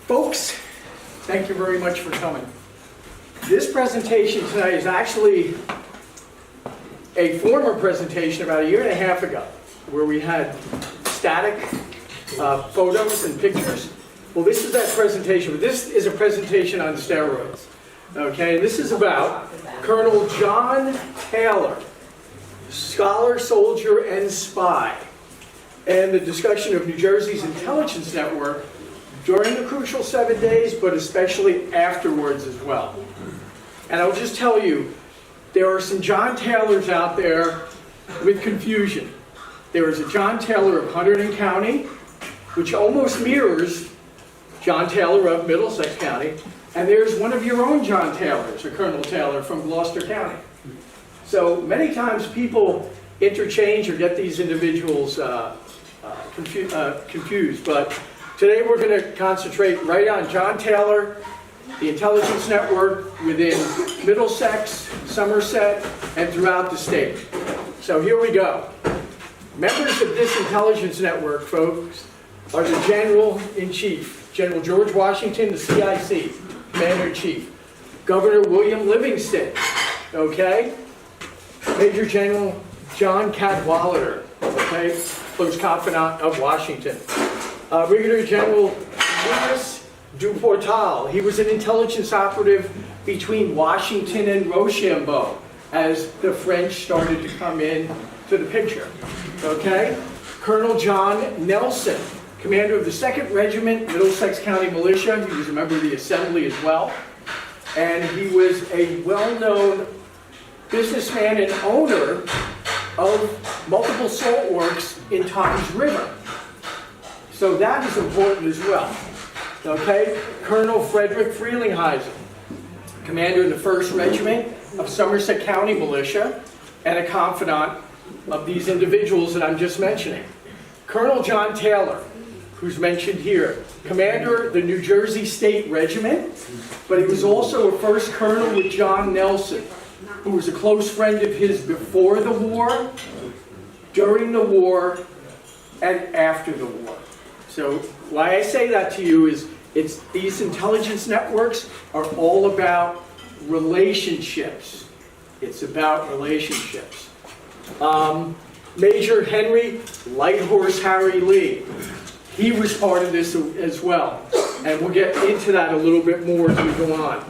Folks, thank you very much for coming. This presentation tonight is actually a former presentation about a year and a half ago, where we had static photos and pictures. Well, this is that presentation, but this is a presentation on steroids. Okay, this is about Colonel John Taylor, scholar, soldier, and spy, and the discussion of New Jersey's intelligence network during the crucial 7 days, but especially afterwards as well. And I'll just tell you, there are some John Taylors out there with confusion. There is a John Taylor of Hunterdon County, which almost mirrors John Taylor of Middlesex County, and there's one of your own John Taylors, or Colonel Taylor from Gloucester County. So many times people interchange or get these individuals confused, but today we're going to concentrate right on John Taylor, the intelligence network within Middlesex, Somerset, and throughout the state. So here we go. Members of this intelligence network, folks, are the General-in-Chief, General George Washington, the CIC, Commander-in-Chief, Governor William Livingston, okay? Major General John Cadwalader, okay, close confidant of Washington. Brigadier General Louis Duportal, he was an intelligence operative between Washington and Rochambeau as the French started to come in to the picture, okay? Colonel John Nelson, commander of the 2nd Regiment, Middlesex County Militia. He was a member of the Assembly as well. And he was a well-known businessman and owner of multiple salt works in Toms River. So that is important as well. Okay? Colonel Frederick Frelinghuysen, commander of the 1st Regiment of Somerset County Militia, and a confidant of these individuals that I'm just mentioning. Colonel John Taylor, who's mentioned here, commander of the New Jersey State Regiment, but he was also a 1st Colonel with John Nelson, who was a close friend of his before the war, during the war, and after the war. So why I say that to you is these intelligence networks are all about relationships. It's about relationships. Major Henry Lighthorse Harry Lee, he was part of this as well. And we'll get into that a little bit more as we go on.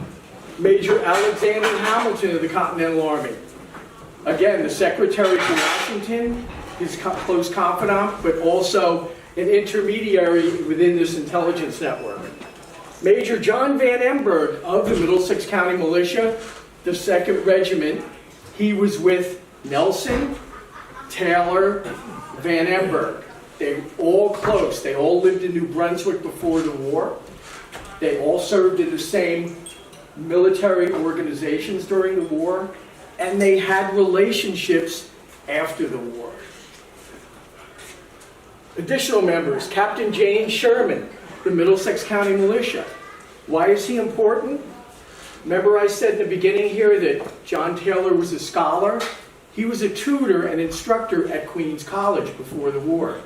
Major Alexander Hamilton of the Continental Army. Again, the Secretary to Washington, his close confidant, but also an intermediary within this intelligence network. Major John Van Emberg of the Middlesex County Militia, the 2nd Regiment. He was with Nelson, Taylor, Van Emberg. They were all close. They all lived in New Brunswick before the war. They all served in the same military organizations during the war, and they had relationships after the war. Additional members, Captain James Sherman, the Middlesex County Militia. Why is he important? Remember I said in the beginning here that John Taylor was a scholar? He was a tutor and instructor at Queens College before the war.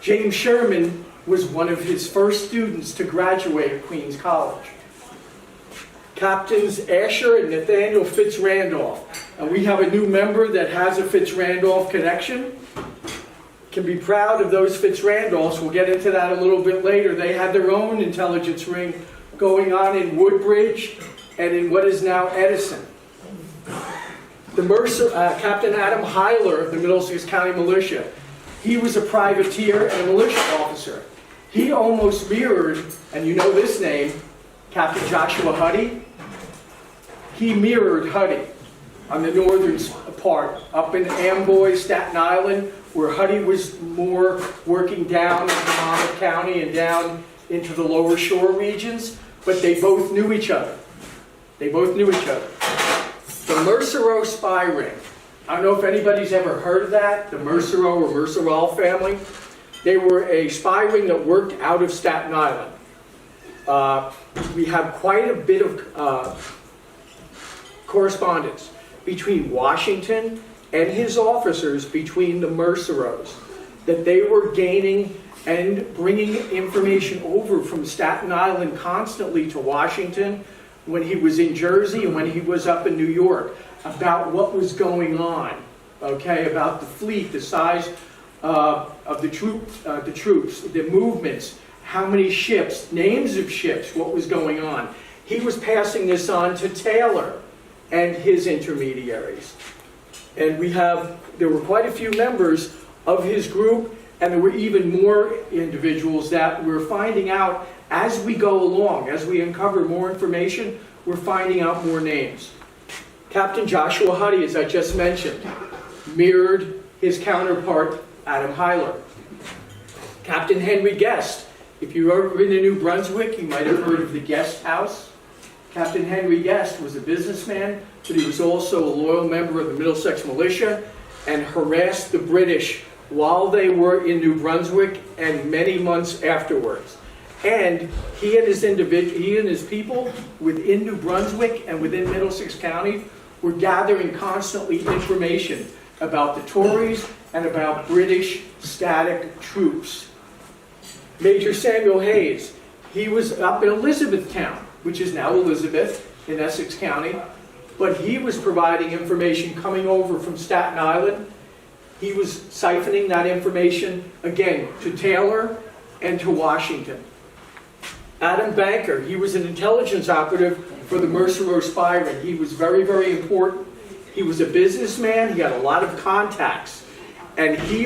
James Sherman was one of his first students to graduate at Queens College. Captains Asher and Nathaniel Fitz-Randolph. And we have a new member that has a Fitz-Randolph connection. Can be proud of those Fitz-Randolphs. We'll get into that a little bit later. They had their own intelligence ring going on in Woodbridge and in what is now Edison. The Captain Adam Hyler of the Middlesex County Militia. He was a privateer and a militia officer. He almost mirrored, and you know this name, Captain Joshua Huddy. He mirrored Huddy on the northern part, up in Amboy, Staten Island, where Huddy was more working down into Monmouth County and down into the lower shore regions, but they both knew each other. They both knew each other. The Mercereau spy ring. I don't know if anybody's ever heard of that, the Mercereau or Mercerol family. They were a spy ring that worked out of Staten Island. We have quite a bit of correspondence between Washington and his officers, between the Mercereaus, that they were gaining and bringing information over from Staten Island constantly to Washington when he was in Jersey and when he was up in New York about what was going on, okay, about the fleet, the size of the troops, the movements, how many ships, names of ships, what was going on. He was passing this on to Taylor and his intermediaries. And there were quite a few members of his group, and there were even more individuals that we're finding out as we go along, as we uncover more information, we're finding out more names. Captain Joshua Huddy, as I just mentioned, mirrored his counterpart, Adam Hyler. Captain Henry Guest, if you've ever been to New Brunswick, you might have heard of the Guest House. Captain Henry Guest was a businessman, but he was also a loyal member of the Middlesex Militia and harassed the British while they were in New Brunswick and many months afterwards. And he and his people within New Brunswick and within Middlesex County were gathering constantly information about the Tories and about British static troops. Major Samuel Hayes, he was up in Elizabethtown, which is now Elizabeth in Essex County, but he was providing information coming over from Staten Island. He was siphoning that information, again, to Taylor and to Washington. Adam Banker, he was an intelligence operative for the Mercer Row Spy Ring. He was very, very important. He was a businessman, he had a lot of contacts, and he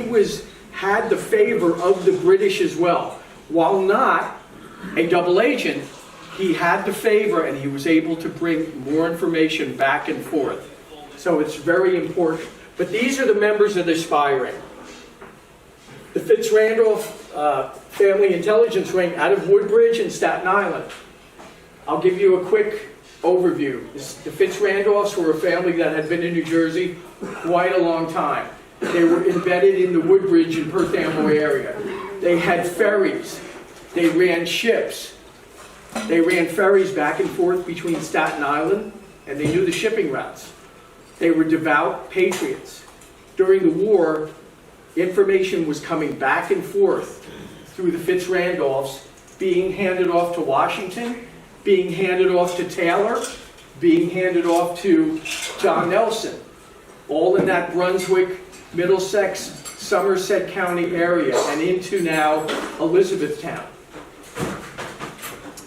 had the favor of the British as well. While not a double agent, he had the favor and he was able to bring more information back and forth. So it's very important. But these are the members of the spy ring. The Fitz-Randolph family intelligence ring out of Woodbridge and Staten Island. I'll give you a quick overview. The Fitz-Randolphs were a family that had been in New Jersey quite a long time. They were embedded in the Woodbridge and Perth Amboy area. They had ferries. They ran ships. They ran ferries back and forth between Staten Island, and they knew the shipping routes. They were devout patriots. During the war, information was coming back and forth through the Fitz-Randolphs, being handed off to Washington, being handed off to Taylor, being handed off to John Nelson, all in that Brunswick, Middlesex, Somerset County area, and into now Elizabethtown.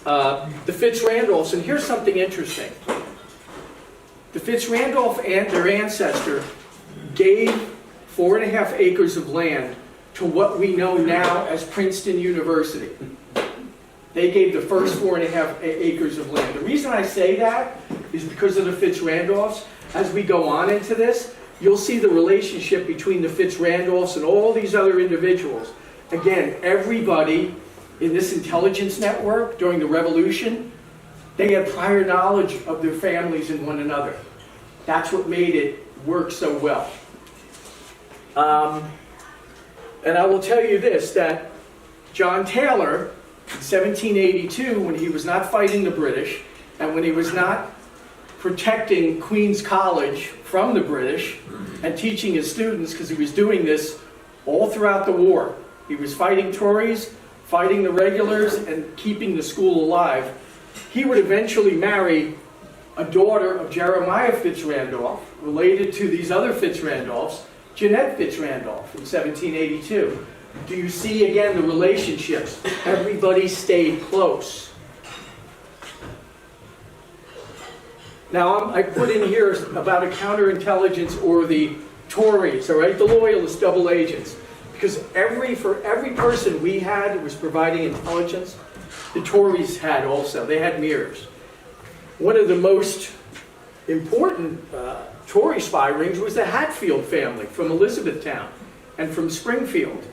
The Fitz-Randolphs, and here's something interesting. The Fitz-Randolph and their ancestor gave 4.5 acres of land to what we know now as Princeton University. They gave the first 4.5 acres of land. The reason I say that is because of the Fitz-Randolphs. As we go on into this, you'll see the relationship between the Fitz-Randolphs and all these other individuals. Again, everybody in this intelligence network during the Revolution, they had prior knowledge of their families and one another. That's what made it work so well. And I will tell you this, that John Taylor, in 1782, when he was not fighting the British, and when he was not protecting Queen's College from the British, and teaching his students, because he was doing this all throughout the war. He was fighting Tories, fighting the regulars, and keeping the school alive. He would eventually marry a daughter of Jeremiah Fitz-Randolph, related to these other Fitz-Randolphs, Jeanette Fitz-Randolph, in 1782. Do you see again the relationships? Everybody stayed close. Now I put in here about a counterintelligence or the Tories, all right, the loyalist double agents. Because for every person we had who was providing intelligence, the Tories had also. They had mirrors. One of the most important Tory spy rings was the Hatfield family from Elizabethtown and from Springfield,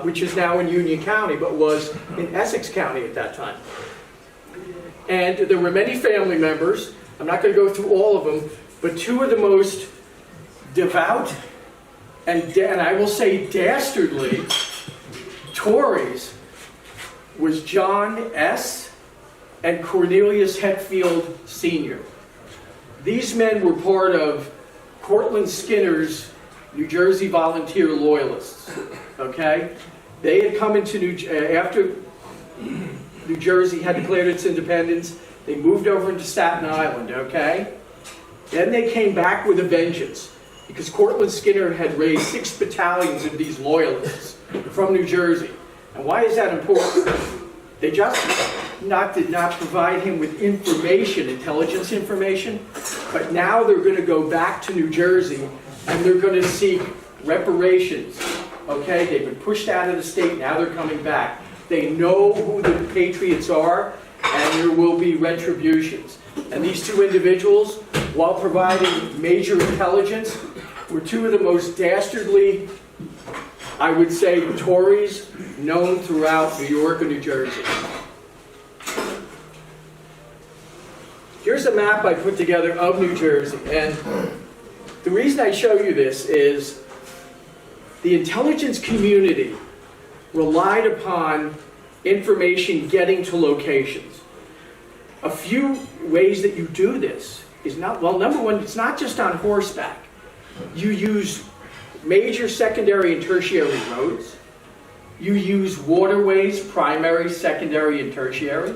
which is now in Union County, but was in Essex County at that time. And there were many family members. I'm not going to go through all of them, but two of the most devout and I will say dastardly Tories was John S. and Cornelius Hetfield Sr. These men were part of Cortlandt Skinner's New Jersey Volunteer Loyalists, okay? They had come into after New Jersey had declared its independence, they moved over into Staten Island, okay? Then they came back with a vengeance, because Cortlandt Skinner had raised 6 battalions of these loyalists from New Jersey. And why is that important? They just did not provide him with information, intelligence information, but now they're going to go back to New Jersey and they're going to seek reparations. Okay, they've been pushed out of the state, now they're coming back. They know who the patriots are, and there will be retributions. And these 2 individuals, while providing major intelligence, were 2 of the most dastardly, I would say, Tories known throughout New York and New Jersey. Here's a map I put together of New Jersey, and the reason I show you this is the intelligence community relied upon information getting to locations. A few ways that you do this is not, well, number one, it's not just on horseback. You use major secondary and tertiary roads. You use waterways, primary, secondary, and tertiary,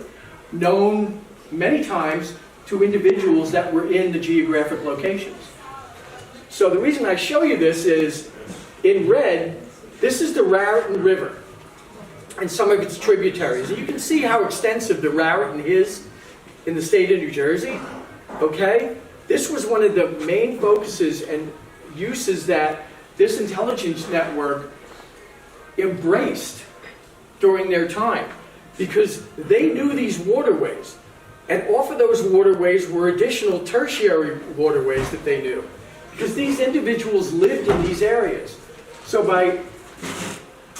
known many times to individuals that were in the geographic locations. So the reason I show you this is, in red, this is the Raritan River and some of its tributaries. And you can see how extensive the Raritan is in the state of New Jersey, okay? This was one of the main focuses and uses that this intelligence network embraced during their time, because they knew these waterways, and off of those waterways were additional tertiary waterways that they knew, because these individuals lived in these areas. So by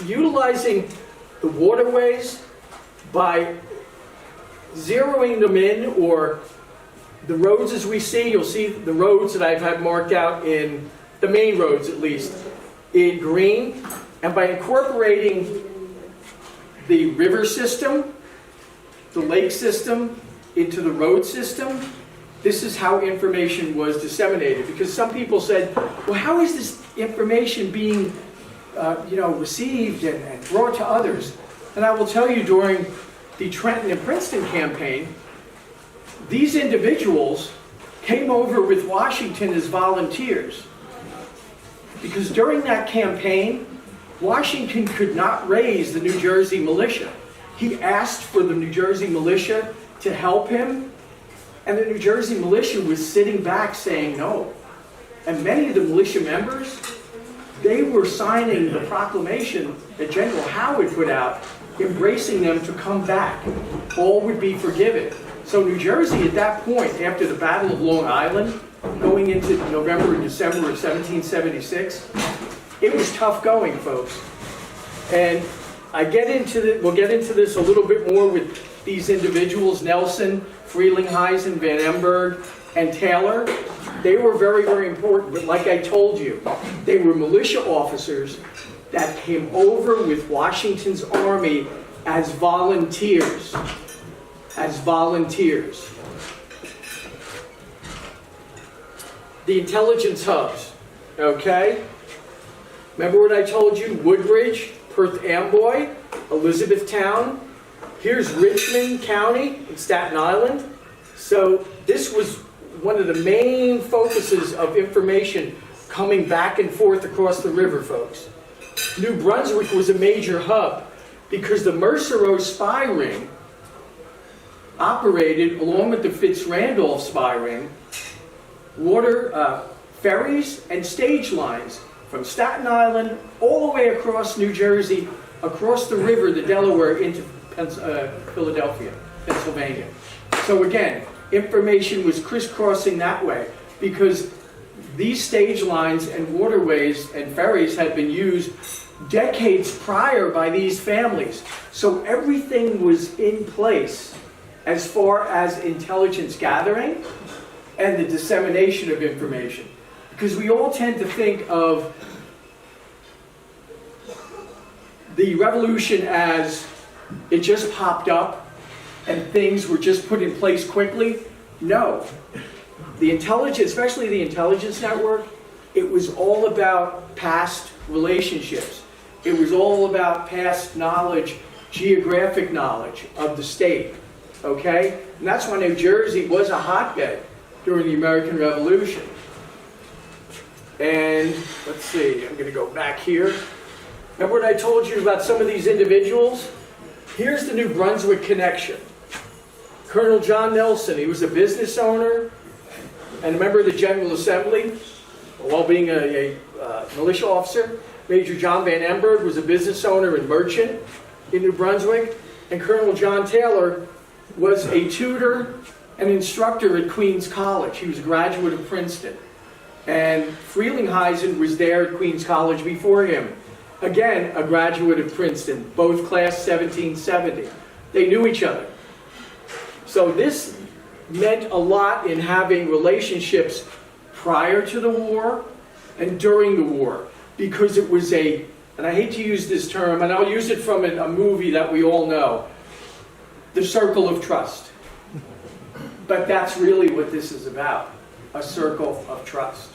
utilizing the waterways, by zeroing them in, or the roads as we see, you'll see the roads that I've had marked out in, the main roads at least, in green, and by incorporating the river system, the lake system, into the road system, this is how information was disseminated. Because some people said, well, how is this information being received and brought to others? And I will tell you, during the Trenton and Princeton campaign, these individuals came over with Washington as volunteers. Because during that campaign, Washington could not raise the New Jersey militia. He asked for the New Jersey militia to help him, and the New Jersey militia was sitting back saying no. And many of the militia members, they were signing the proclamation that General Howard put out, embracing them to come back. All would be forgiven. So New Jersey at that point, after the Battle of Long Island, going into November and December of 1776, it was tough going, folks. And we'll get into this a little bit more with these individuals, Nelson, Frelinghuysen, Van Emberg, and Taylor. They were very, very important, but like I told you, they were militia officers that came over with Washington's army as volunteers. As volunteers. The intelligence hubs, okay? Remember what I told you? Woodbridge, Perth Amboy, Elizabethtown. Here's Richmond County in Staten Island. So this was one of the main focuses of information coming back and forth across the river, folks. New Brunswick was a major hub because the Mercereau spy ring operated along with the Fitz-Randolph spy ring, ferries and stage lines from Staten Island all the way across New Jersey, across the river, the Delaware, into Philadelphia, Pennsylvania. So again, information was crisscrossing that way because these stage lines and waterways and ferries had been used decades prior by these families. So everything was in place as far as intelligence gathering and the dissemination of information. Because we all tend to think of the revolution as it just popped up and things were just put in place quickly. No. The intelligence, especially the intelligence network, it was all about past relationships. It was all about past knowledge, geographic knowledge of the state, okay? And that's why New Jersey was a hotbed during the American Revolution. And let's see, I'm going to go back here. Remember what I told you about some of these individuals? Here's the New Brunswick connection. Colonel John Nelson, he was a business owner and a member of the General Assembly, while being a militia officer. Major John Van Emberg was a business owner and merchant in New Brunswick. And Colonel John Taylor was a tutor and instructor at Queens College. He was a graduate of Princeton. And Frelinghuysen was there at Queens College before him. Again, a graduate of Princeton, both class 1770. They knew each other. So this meant a lot in having relationships prior to the war and during the war, because it was and I hate to use this term, and I'll use it from a movie that we all know, the circle of trust. But that's really what this is about, a circle of trust.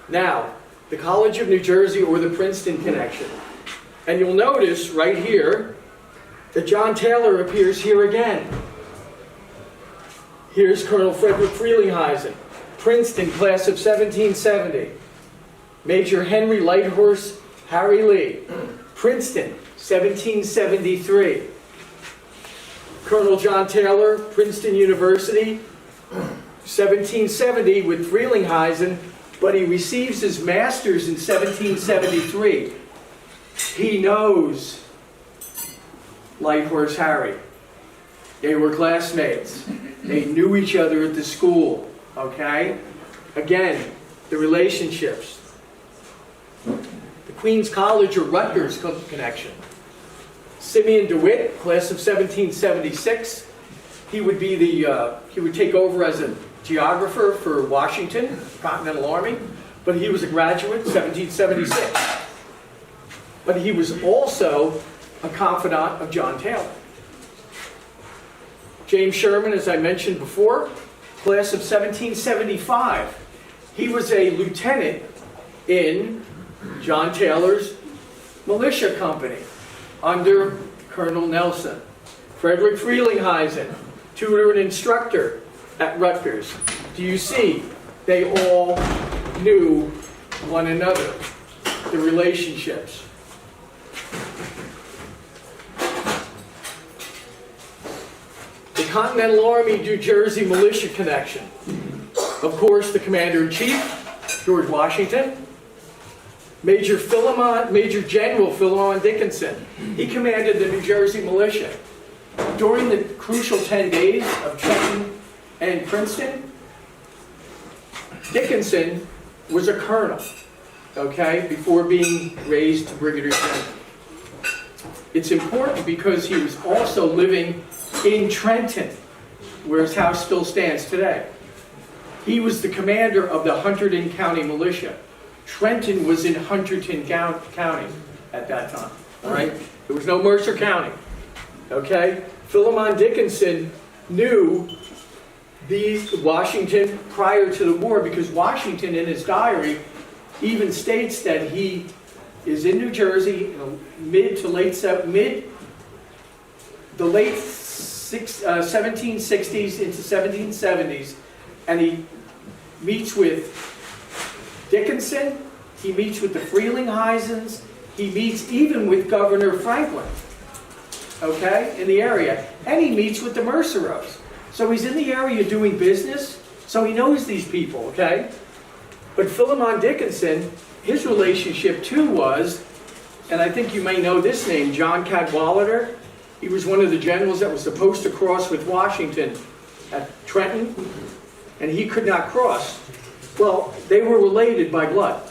Now, the College of New Jersey, or the Princeton connection. And you'll notice right here that John Taylor appears here again. Here's Colonel Frederick Frelinghuysen, Princeton, class of 1770. Major Henry Lighthorse Harry Lee, Princeton, 1773. Colonel John Taylor, Princeton University, 1770 with Frelinghuysen, but he receives his master's in 1773. He knows Lighthorse Harry. They were classmates. They knew each other at the school, okay? Again, the relationships. The Queens College or Rutgers connection. Simeon DeWitt, class of 1776. He would take over as a geographer for Washington, Continental Army, but he was a graduate, 1776. But he was also a confidant of John Taylor. James Sherman, as I mentioned before, class of 1775. He was a lieutenant in John Taylor's militia company under Colonel Nelson. Frederick Frelinghuysen, tutor and instructor at Rutgers. Do you see? They all knew one another, the relationships. The Continental Army New Jersey Militia Connection. Of course, the Commander-in-Chief, George Washington. Major General Philemon Dickinson. He commanded the New Jersey Militia. During the crucial 10 days of Trenton and Princeton, Dickinson was a colonel, okay, before being raised to brigadier general. It's important because he was also living in Trenton, where his house still stands today. He was the commander of the Hunterdon County Militia. Trenton was in Hunterdon County at that time, all right? There was no Mercer County, okay? Philemon Dickinson knew Washington prior to the war, because Washington, in his diary, even states that he is in New Jersey in the mid 1760s into 1770s, and he meets with Dickinson, he meets with the Frelinghuysen's, he meets even with Governor Franklin, okay, in the area, and he meets with the Merceros. So he's in the area doing business, so he knows these people, okay? But Philemon Dickinson, his relationship too was, and I think you may know this name, John Cadwalader. He was one of the generals that was supposed to cross with Washington at Trenton, and he could not cross. Well, they were related by blood.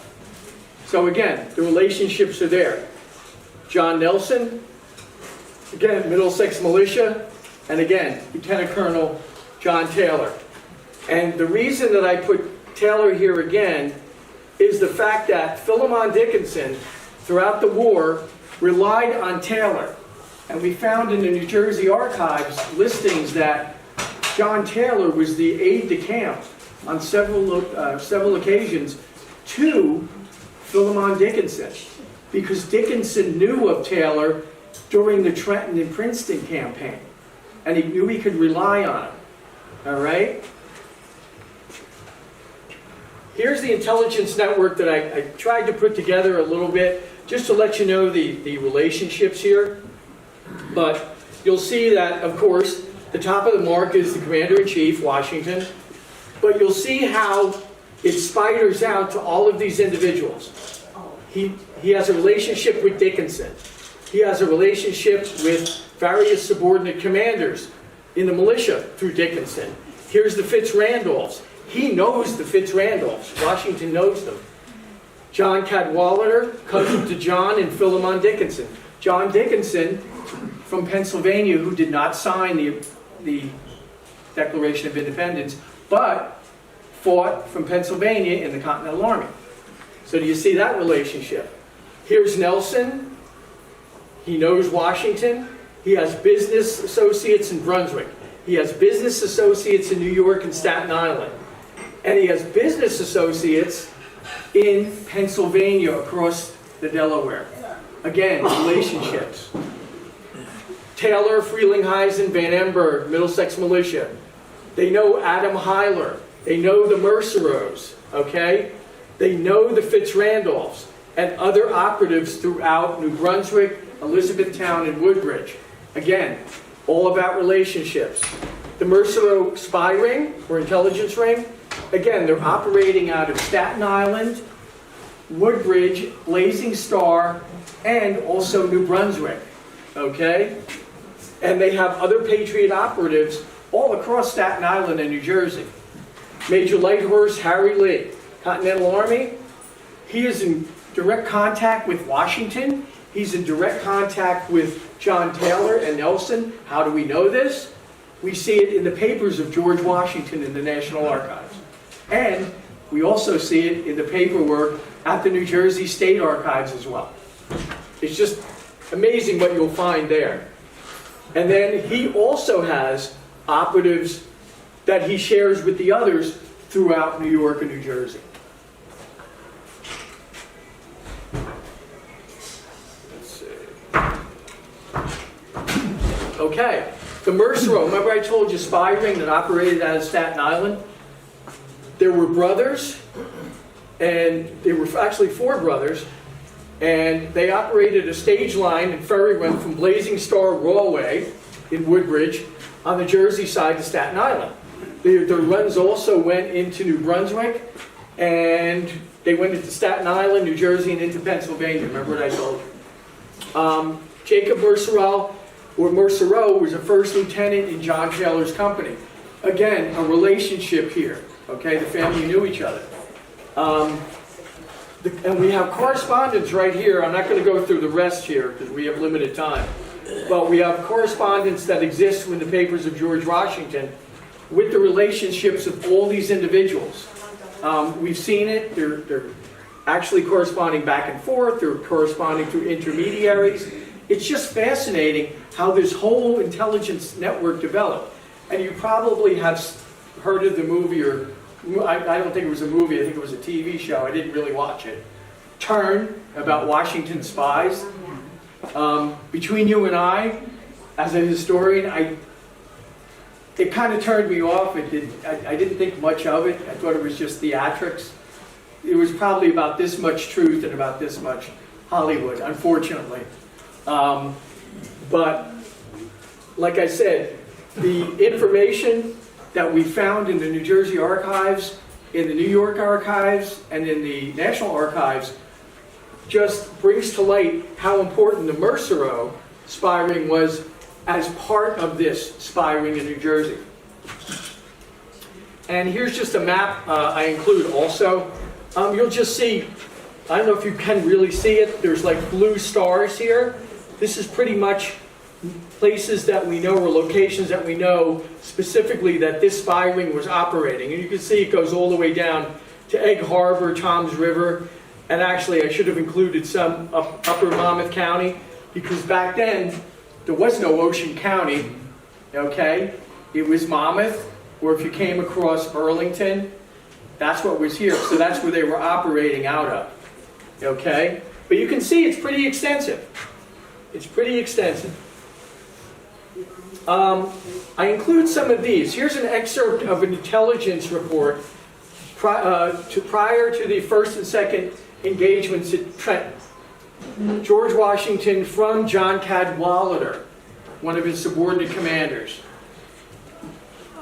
So again, the relationships are there. John Nelson, again, Middlesex Militia, and again, Lieutenant Colonel John Taylor. And the reason that I put Taylor here again is the fact that Philemon Dickinson, throughout the war, relied on Taylor. And we found in the New Jersey archives listings that John Taylor was the aide-de-camp on several occasions to Philemon Dickinson, because Dickinson knew of Taylor during the Trenton and Princeton campaign, and he knew he could rely on him. All right? Here's the intelligence network that I tried to put together a little bit, just to let you know the relationships here. But you'll see that, of course, the top of the mark is the Commander-in-Chief, Washington. But you'll see how it spiders out to all of these individuals. He has a relationship with Dickinson. He has a relationship with various subordinate commanders in the militia through Dickinson. Here's the Fitz-Randolphs. He knows the Fitz-Randolphs. Washington knows them. John Cadwalader, cousin to John and Philemon Dickinson. John Dickinson from Pennsylvania, who did not sign the Declaration of Independence, but fought from Pennsylvania in the Continental Army. So do you see that relationship? Here's Nelson. He knows Washington. He has business associates in Brunswick. He has business associates in New York and Staten Island. And he has business associates in Pennsylvania across the Delaware. Again, relationships. Taylor, Frelinghuysen, Van Emberg, Middlesex Militia. They know Adam Hyler. They know the Merceros, okay? They know the Fitz-Randolphs and other operatives throughout New Brunswick, Elizabethtown, and Woodbridge. Again, all about relationships. The Mercero spy ring, or intelligence ring, again, they're operating out of Staten Island, Woodbridge, Blazing Star, and also New Brunswick, okay? And they have other Patriot operatives all across Staten Island and New Jersey. Major Light Horse Harry Lee, Continental Army, he is in direct contact with Washington. He's in direct contact with John Taylor and Nelson. How do we know this? We see it in the papers of George Washington in the National Archives. And we also see it in the paperwork at the New Jersey State Archives as well. It's just amazing what you'll find there. And then he also has operatives that he shares with the others throughout New York and New Jersey. Let's see. Okay, the Mercero, remember I told you spy ring that operated out of Staten Island? There were brothers, and there were actually 4 brothers, and they operated a stage line and ferry run from Blazing Star Rawway in Woodbridge on the Jersey side to Staten Island. Their runs also went into New Brunswick, and they went into Staten Island, New Jersey, and into Pennsylvania. Remember what I told you? Jacob Mercero, or Mercero, was a first lieutenant in John Taylor's company. Again, a relationship here. Okay, the family knew each other. And we have correspondence right here. I'm not going to go through the rest here because we have limited time. But we have correspondence that exists in the papers of George Washington with the relationships of all these individuals. We've seen it. They're actually corresponding back and forth. They're corresponding through intermediaries. It's just fascinating how this whole intelligence network developed. And you probably have heard of the movie, or I don't think it was a movie, I think it was a TV show. I didn't really watch it. Turn, about Washington spies. Between you and I, as a historian, it kind of turned me off. I didn't think much of it. I thought it was just theatrics. It was probably about this much truth and about this much Hollywood, unfortunately. But, like I said, the information that we found in the New Jersey archives, in the New York archives, and in the National Archives just brings to light how important the Mercero spy ring was as part of this spy ring in New Jersey. And here's just a map I include also. You'll just see, I don't know if you can really see it, there's like blue stars here. This is pretty much places that we know, or locations that we know specifically that this spy ring was operating. And you can see it goes all the way down to Egg Harbor, Toms River, and actually I should have included some Upper Monmouth County, because back then there was no Ocean County, okay? It was Monmouth, or if you came across Burlington, that's what was here. So that's where they were operating out of. Okay? But you can see it's pretty extensive. It's pretty extensive. I include some of these. Here's an excerpt of an intelligence report prior to the first and second engagements at Trenton. George Washington from John Cadwalader, one of his subordinate commanders.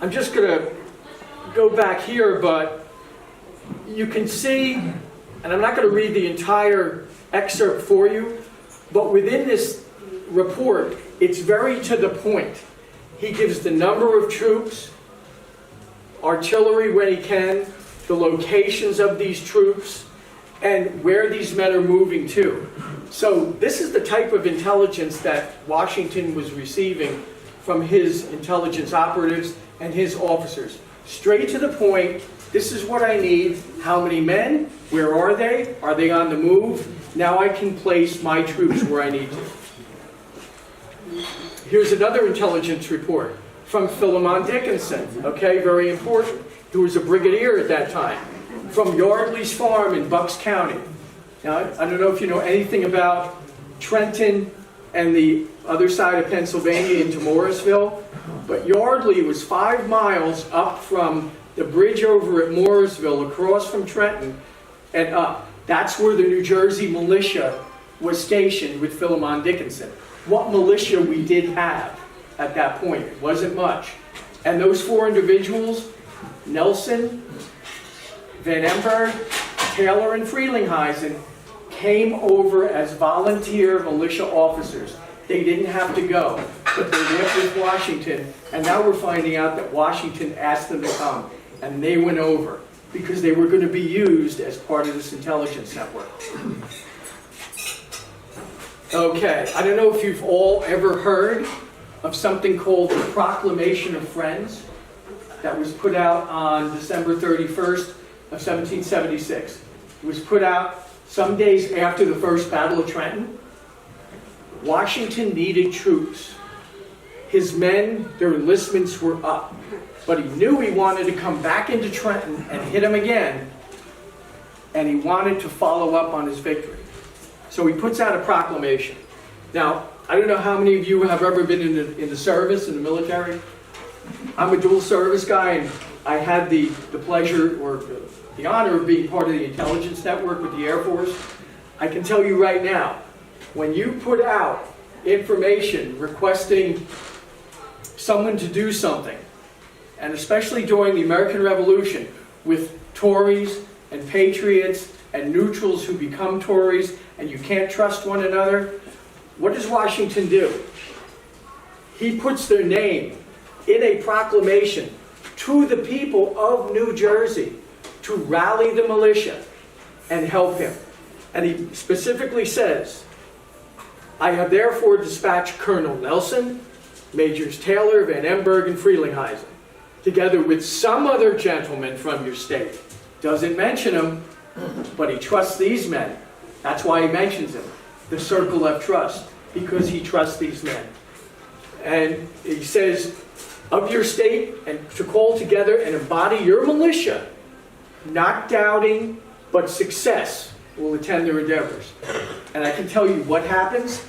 I'm just going to go back here, but you can see, and I'm not going to read the entire excerpt for you, but within this report, it's very to the point. He gives the number of troops, artillery when he can, the locations of these troops, and where these men are moving to. So this is the type of intelligence that Washington was receiving from his intelligence operatives and his officers. Straight to the point, this is what I need, how many men, where are they on the move? Now I can place my troops where I need to. Here's another intelligence report from Philemon Dickinson, okay, very important, who was a brigadier at that time, from Yardley's farm in Bucks County. Now, I don't know if you know anything about Trenton and the other side of Pennsylvania into Morrisville, but Yardley was 5 miles up from the bridge over at Morrisville, across from Trenton, and up. That's where the New Jersey militia was stationed with Philemon Dickinson. What militia we did have at that point. It wasn't much. And those 4 individuals, Nelson, Van Emberg, Taylor, and Frelinghuysen, came over as volunteer militia officers. They didn't have to go, but they went with Washington, and now we're finding out that Washington asked them to come, and they went over because they were going to be used as part of this intelligence network. Okay, I don't know if you've all ever heard of something called the Proclamation of Friends that was put out on December 31st of 1776. It was put out some days after the First Battle of Trenton. Washington needed troops. His men, their enlistments were up, but he knew he wanted to come back into Trenton and hit them again, and he wanted to follow up on his victory. So he puts out a proclamation. Now, I don't know how many of you have ever been in the service, in the military. I'm a dual service guy, and I had the pleasure or the honor of being part of the intelligence network with the Air Force. I can tell you right now, when you put out information requesting someone to do something, and especially during the American Revolution, with Tories and patriots and neutrals who become Tories, and you can't trust one another, what does Washington do? He puts their name in a proclamation to the people of New Jersey to rally the militia and help him. And he specifically says, I have therefore dispatched Colonel Nelson, Majors Taylor, Van Emberg, and Frelinghuysen, together with some other gentlemen from your state. Doesn't mention them, but he trusts these men. That's why he mentions them. The circle of trust, because he trusts these men. And he says, of your state, and to call together and embody your militia, not doubting, but success will attend their endeavors. And I can tell you what happens.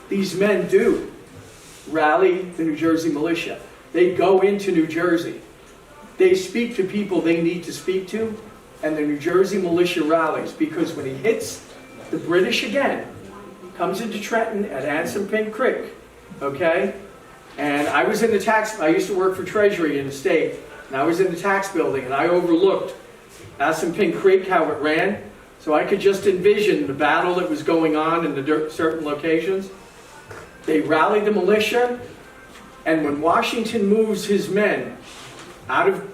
These men do rally the New Jersey militia. They go into New Jersey. They speak to people they need to speak to, and the New Jersey militia rallies, because when he hits the British again, comes into Trenton at Assunpink Creek, okay? And I was in the I used to work for Treasury in the state, and I was in the tax building, and I overlooked Assunpink Creek, how it ran, so I could just envision the battle that was going on in the certain locations. They rallied the militia, and when Washington moves his men out of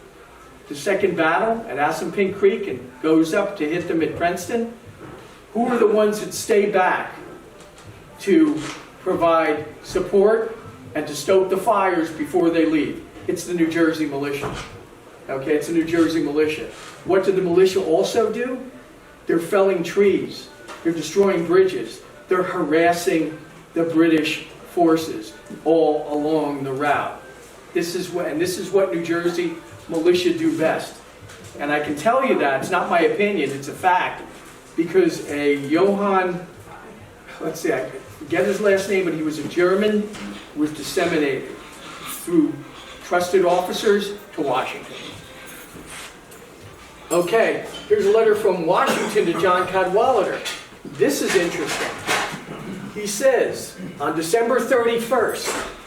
the second battle at Assunpink Creek and goes up to hit them at Princeton, who are the ones that stay back to provide support and to stoke the fires before they leave? It's the New Jersey militia. Okay, it's the New Jersey militia. What did the militia also do? They're felling trees. They're destroying bridges. They're harassing the British forces all along the route. This is what New Jersey militia do best. And I can tell you that, it's not my opinion, it's a fact. because a Johann, let's see, I forget his last name, but he was a German, was disseminated through trusted officers to Washington. Okay, here's a letter from Washington to John Cadwalader. This is interesting. He says, on December 31st,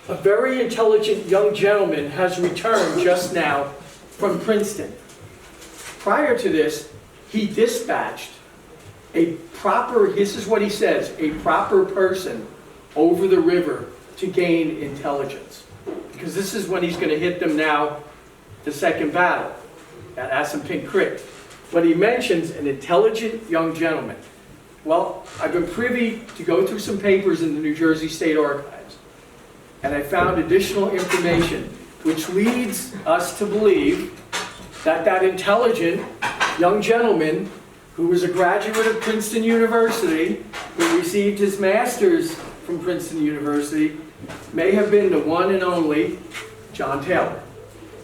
a very intelligent young gentleman has returned just now from Princeton. Prior to this, he dispatched a proper, this is what he says, a proper person over the river to gain intelligence. Because this is when he's going to hit them now, the second battle at Assunpink Creek. But he mentions an intelligent young gentleman. Well, I've been privy to go through some papers in the New Jersey State Archives, and I found additional information which leads us to believe that that intelligent young gentleman who was a graduate of Princeton University, who received his master's from Princeton University, may have been the one and only John Taylor.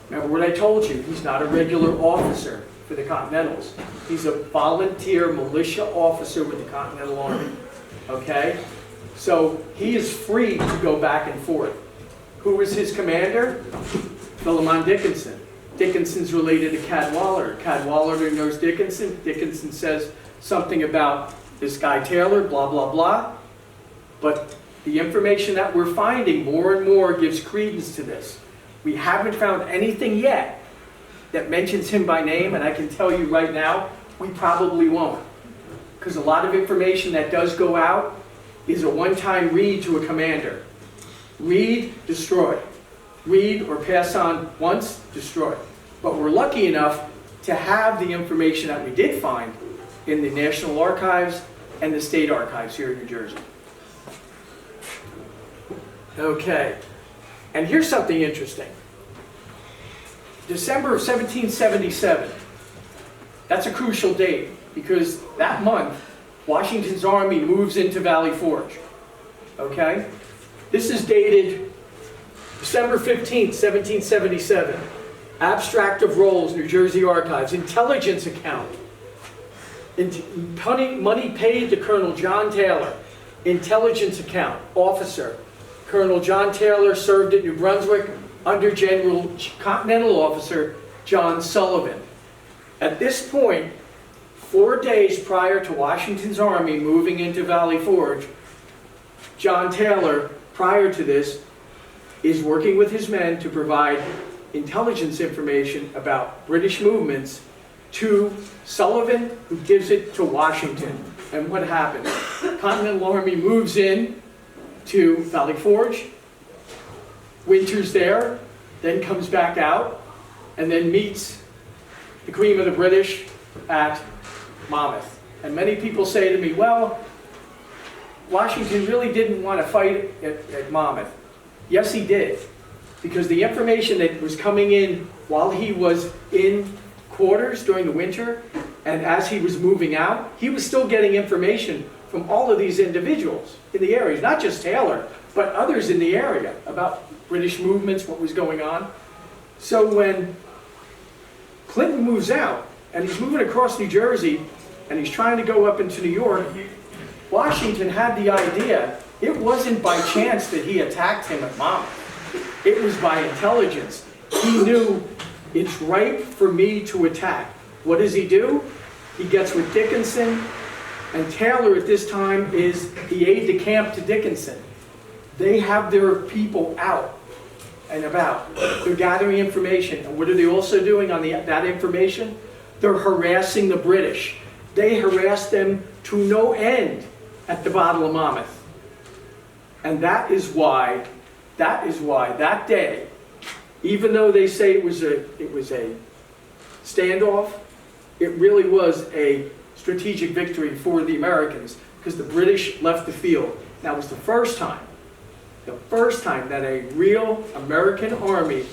Remember what I told you, he's not a regular officer for the Continentals. He's a volunteer militia officer with the Continental Army, okay? So he is free to go back and forth. Who was his commander? Philemon Dickinson. Dickinson's related to Cadwalader. Cadwalader knows Dickinson. Dickinson says something about this guy Taylor, blah, blah, blah. But the information that we're finding more and more gives credence to this. We haven't found anything yet that mentions him by name, and I can tell you right now, we probably won't. Because a lot of information that does go out is a one-time read to a commander. Read, destroy. Read or pass on once, destroy. But we're lucky enough to have the information that we did find in the National Archives and the State Archives here in New Jersey. Okay, and here's something interesting. December of 1777, that's a crucial date because that month, Washington's army moves into Valley Forge, okay? This is dated December 15th, 1777. Abstract of Rolls, New Jersey Archives, intelligence account. Money paid to Colonel John Taylor, intelligence account, officer. Colonel John Taylor served at New Brunswick under General Continental Officer John Sullivan. At this point, 4 days prior to Washington's army moving into Valley Forge, John Taylor, prior to this, is working with his men to provide intelligence information about British movements to Sullivan, who gives it to Washington. And what happens? Continental Army moves in to Valley Forge, winters there, then comes back out, and then meets the cream of the British at Monmouth. And many people say to me, well, Washington really didn't want to fight at Monmouth. Yes, he did, because the information that was coming in while he was in quarters during the winter, and as he was moving out, he was still getting information from all of these individuals in the areas, not just Taylor, but others in the area about British movements, what was going on. So when Clinton moves out, and he's moving across New Jersey, and he's trying to go up into New York, Washington had the idea, it wasn't by chance that he attacked him at Monmouth. It was by intelligence. He knew it's right for me to attack. What does he do? He gets with Dickinson, and Taylor at this time is the aide-de-camp to Dickinson. They have their people out and about. They're gathering information. And what are they also doing on that information? They're harassing the British. They harass them to no end at the Battle of Monmouth. And that is why that day, even though they say it was a standoff, it really was a strategic victory for the Americans because the British left the field. That was the first time that a real American army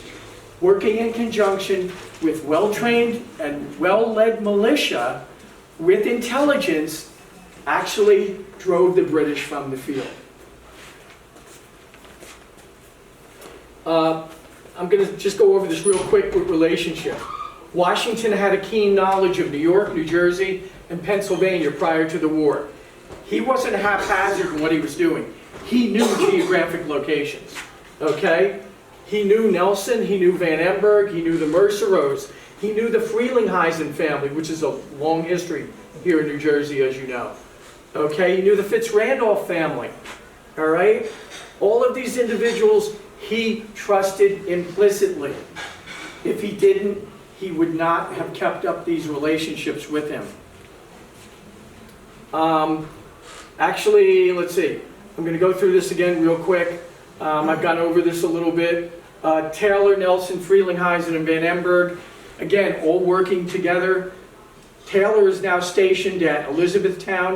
working in conjunction with well-trained and well-led militia with intelligence actually drove the British from the field. I'm going to just go over this real quick with relationship. Washington had a keen knowledge of New York, New Jersey, and Pennsylvania prior to the war. He wasn't haphazard in what he was doing. He knew geographic locations, okay? He knew Nelson, he knew Van Emberg, he knew the Merceros, he knew the Frelinghuysen family, which is a long history here in New Jersey, as you know. Okay, he knew the Fitz-Randolph family, all right? All of these individuals he trusted implicitly. If he didn't, he would not have kept up these relationships with him. Actually, let's see. I'm going to go through this again real quick. I've gone over this a little bit. Taylor, Nelson, Frelinghuysen, and Van Emberg, again, all working together. Taylor is now stationed at Elizabethtown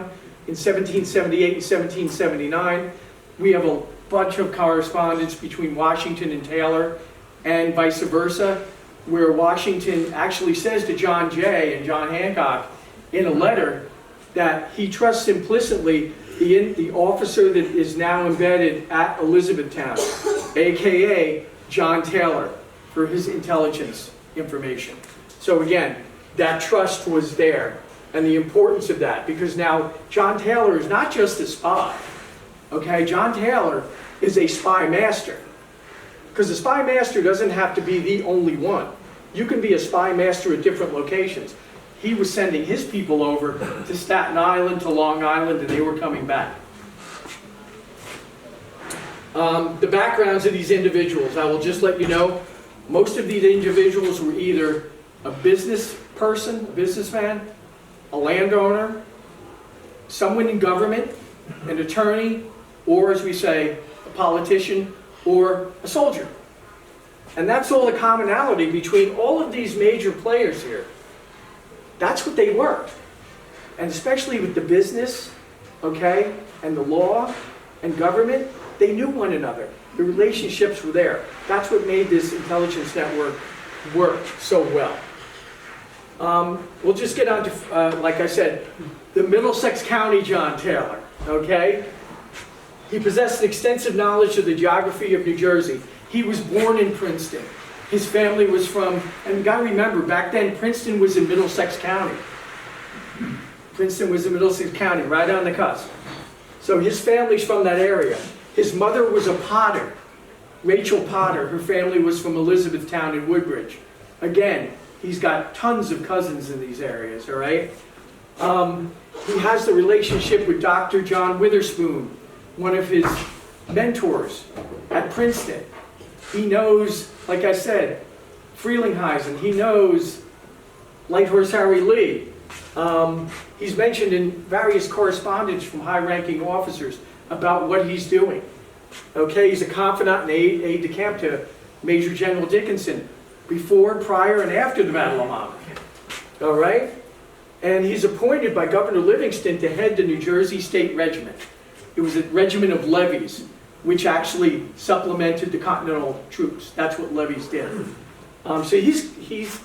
in 1778 and 1779. We have a bunch of correspondence between Washington and Taylor, and vice versa, where Washington actually says to John Jay and John Hancock in a letter that he trusts implicitly the officer that is now embedded at Elizabethtown, aka John Taylor, for his intelligence information. So again, that trust was there, and the importance of that, because now John Taylor is not just a spy, okay? John Taylor is a spy master, because a spy master doesn't have to be the only one. You can be a spy master at different locations. He was sending his people over to Staten Island, to Long Island, and they were coming back. The backgrounds of these individuals, I will just let you know, most of these individuals were either a business person, a businessman, a landowner, someone in government, an attorney, or as we say, a politician, or a soldier. And that's all the commonality between all of these major players here. That's what they were. And especially with the business, okay, and the law and government, they knew one another. The relationships were there. That's what made this intelligence network work so well. We'll just get on to, like I said, the Middlesex County John Taylor, okay? He possessed an extensive knowledge of the geography of New Jersey. He was born in Princeton. His family was from, and you got to remember, back then Princeton was in Middlesex County. Princeton was in Middlesex County, right on the cusp. So his family's from that area. His mother was a Potter, Rachel Potter. Her family was from Elizabethtown in Woodbridge. Again, he's got tons of cousins in these areas, all right? He has the relationship with Dr. John Witherspoon, one of his mentors at Princeton. He knows, like I said, Frelinghuysen. He knows Light Horse Harry Lee. He's mentioned in various correspondence from high-ranking officers about what he's doing. Okay, he's a confidant and aide-de-camp to Major General Dickinson before, prior, and after the Battle of Monmouth. All right? And he's appointed by Governor Livingston to head the New Jersey State Regiment. It was a regiment of levies, which actually supplemented the Continental troops. That's what levies did. So he's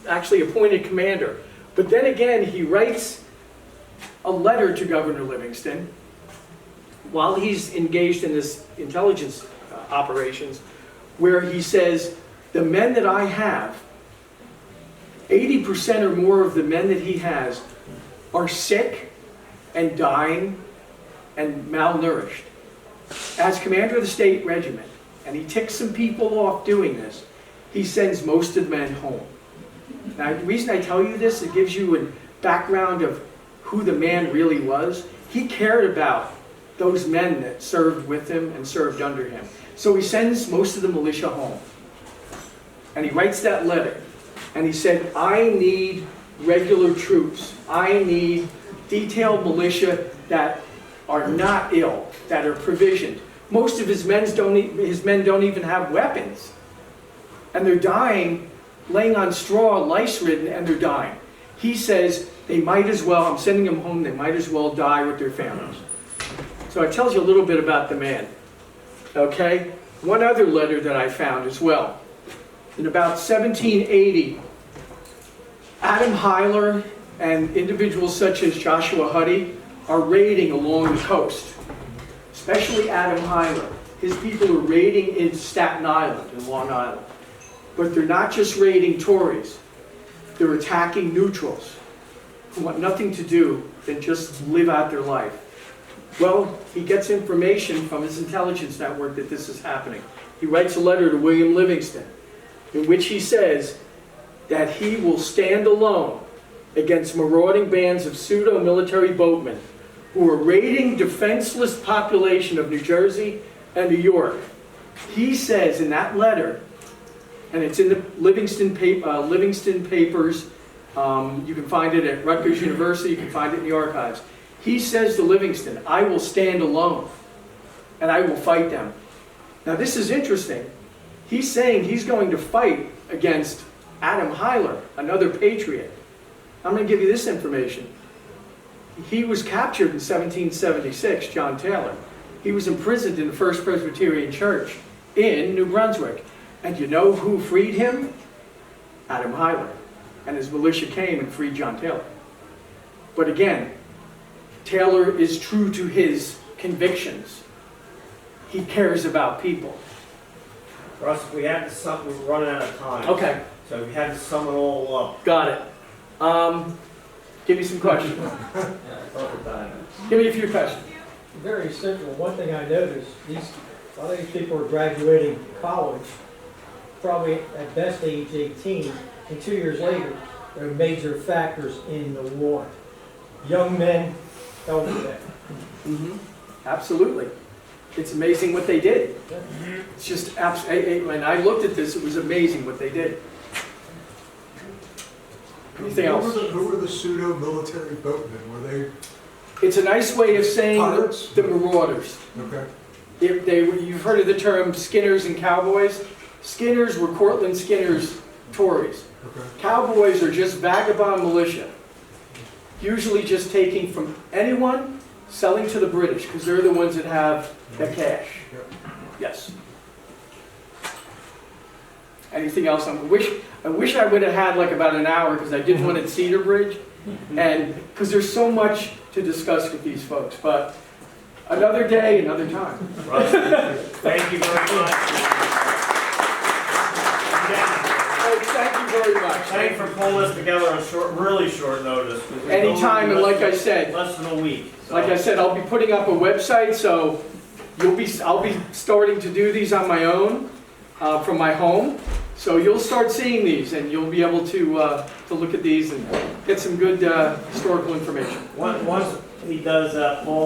actually appointed commander. But then again, he writes a letter to Governor Livingston while he's engaged in this intelligence operations, where he says, the men that I have, 80% or more of the men that he has are sick and dying and malnourished. As commander of the state regiment, and he ticks some people off doing this, he sends most of the men home. Now, the reason I tell you this, it gives you a background of who the man really was. He cared about those men that served with him and served under him. So he sends most of the militia home. And he writes that letter. And he said, I need regular troops. I need detailed militia that are not ill, that are provisioned. Most of his men don't even have weapons. And they're dying, laying on straw, lice-ridden, and they're dying. He says they might as well, I'm sending them home, they might as well die with their families. So it tells you a little bit about the man. Okay? One other letter that I found as well. In about 1780, Adam Hyler and individuals such as Joshua Huddy are raiding along the coast. Especially Adam Hyler. His people are raiding in Staten Island and Long Island. But they're not just raiding Tories. they're attacking neutrals who want nothing to do than just live out their life. Well, he gets information from his intelligence network that this is happening. He writes a letter to William Livingston in which he says that he will stand alone against marauding bands of pseudo-military boatmen who are raiding defenseless population of New Jersey and New York. He says in that letter, and it's in the Livingston Papers, you can find it at Rutgers University, you can find it in the archives. He says to Livingston, I will stand alone, and I will fight them. Now this is interesting. He's saying he's going to fight against Adam Hyler, another patriot. I'm going to give you this information. He was captured in 1776, John Taylor. He was imprisoned in the First Presbyterian Church in New Brunswick. And you know who freed him? Adam Hyler. And his militia came and freed John Taylor. But again, Taylor is true to his convictions. He cares about people. Russ, we have to sum, we're running out of time. Okay. So we have to sum it all up. Got it. Give me some questions. Give me a few questions. Very simple. One thing I noticed, a lot of these people are graduating college, probably at best age 18, and 2 years later, they're major factors in the war. Young men, elder men. Mm-hmm. Absolutely. It's amazing what they did. It's just, when I looked at this, it was amazing what they did. Anything else? Who were the pseudo-military boatmen? Were they It's a nice way of saying pirates? the marauders. Okay. You've heard of the term skinners and cowboys? Skinners were Cortland Skinner's Tories. Okay. Cowboys are just vagabond militia, usually just taking from anyone, selling to the British, because they're the ones that have the cash. Yep. Yes. Anything else? I wish I would have had like about an hour, because I did one at Cedar Bridge, and because there's so much to discuss with these folks. But another day, another time. Russ, thank you very much. Folks, thank you very much. Thank you for pulling this together on really short notice. Anytime, and like I said, less than a week. So. like I said, I'll be putting up a website, so I'll be starting to do these on my own from my home. So you'll start seeing these, and you'll be able to look at these and get some good historical information. Once he does that, Paul.